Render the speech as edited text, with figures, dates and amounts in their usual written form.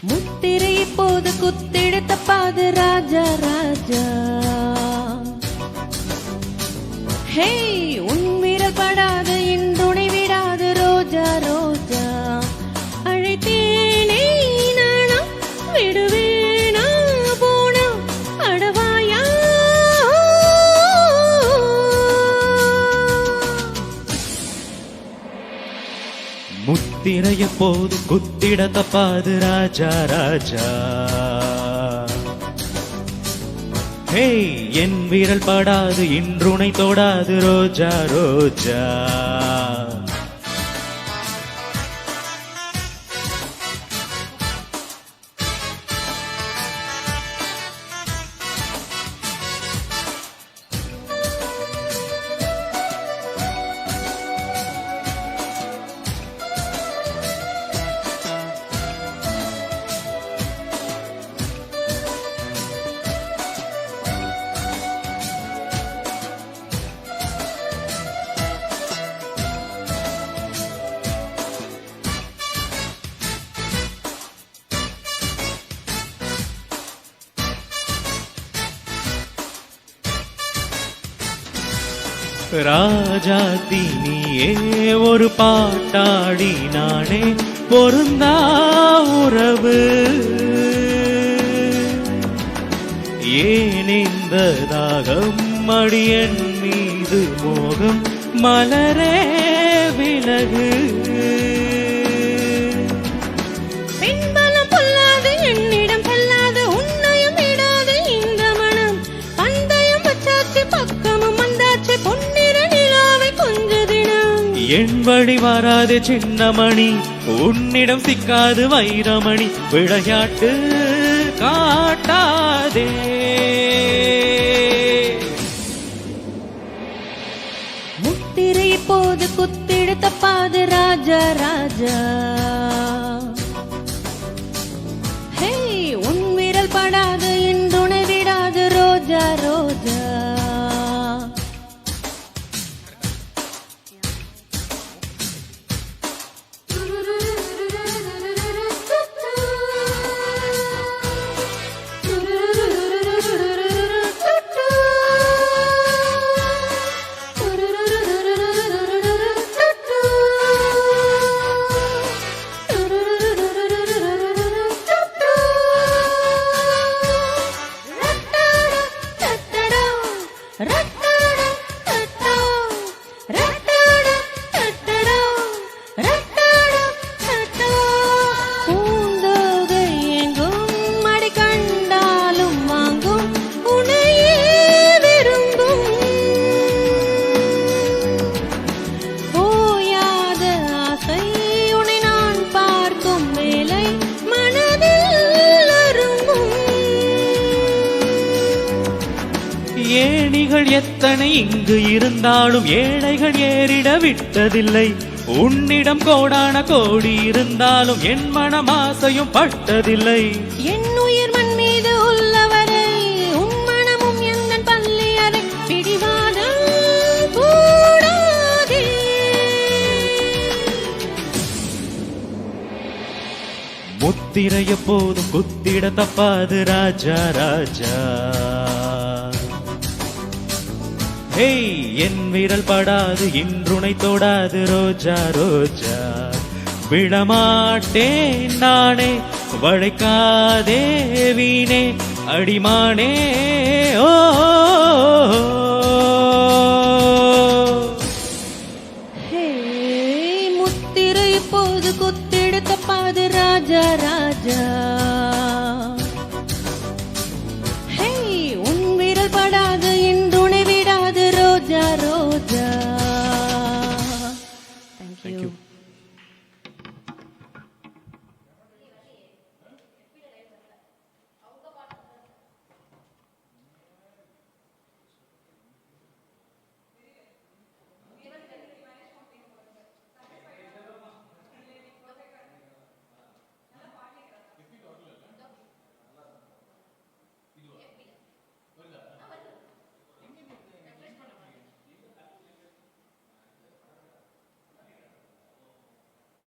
முத்திரை இப்போது குத்திடுத்த பாது ராஜா ராஜா. ஹே உன் விரல் படாது இன்றுணை விடாது ரோஜா ரோஜா. அழைத்தேனே நானா விடுவேனா போனா அடவாயா. முத்திரை எப்போது குத்திட தப்பாது ராஜா ராஜா. ஹே என் விரல் படாது இன்றுணை தொடாது ரோஜா ரோஜா. ராஜாத்தி நீயே ஒரு பாட்டாடி நானே பொருந்தா உறவு. ஏன் இந்த தாகம் அடியன் மீது மோகம் மலரே விலகு. பெண்பலம் பொல்லாது என்னிடம் செல்லாது உன்னையும் விடாது இந்த மனம். பந்தயம் வச்சாச்சு பக்கமும் வந்தாச்சு பொன்னிற நிலாவை கொஞ்ச தினம். என் வழி வராது சின்னமணி உன்னிடம் சிக்காது வைரமணி. விளையாட்டு காட்டாதே. முத்திரை இப்போது குத்திடுத்த பாது ராஜா ராஜா. ஹே உன் விரல் படாது இன்றுணை விடாது ரோஜா ரோஜா. ஏணிகள் எத்தனை இங்கு இருந்தாலும் ஏழைகள் ஏறிட விட்டதில்லை. உன்னிடம் கோடான கோடி இருந்தாலும் என் மனம் ஆசையும் பட்டதில்லை. என் உயிர் மண் மீது உள்ளவரை உன் மனமும் என் பள்ளி அதை பிடிவாதம் கூடாதே. முத்திரை எப்போதும் குத்திட தப்பாது ராஜா ராஜா. ஹே என் விரல் படாது இன்றுணை தொடாது ரோஜா ரோஜா. விடமாட்டேன் நானே வளைக்காதே வீணே அடிமானே. ஓ ஹே முத்திரை இப்போது குத்திடுத்த பாது ராஜா ராஜா.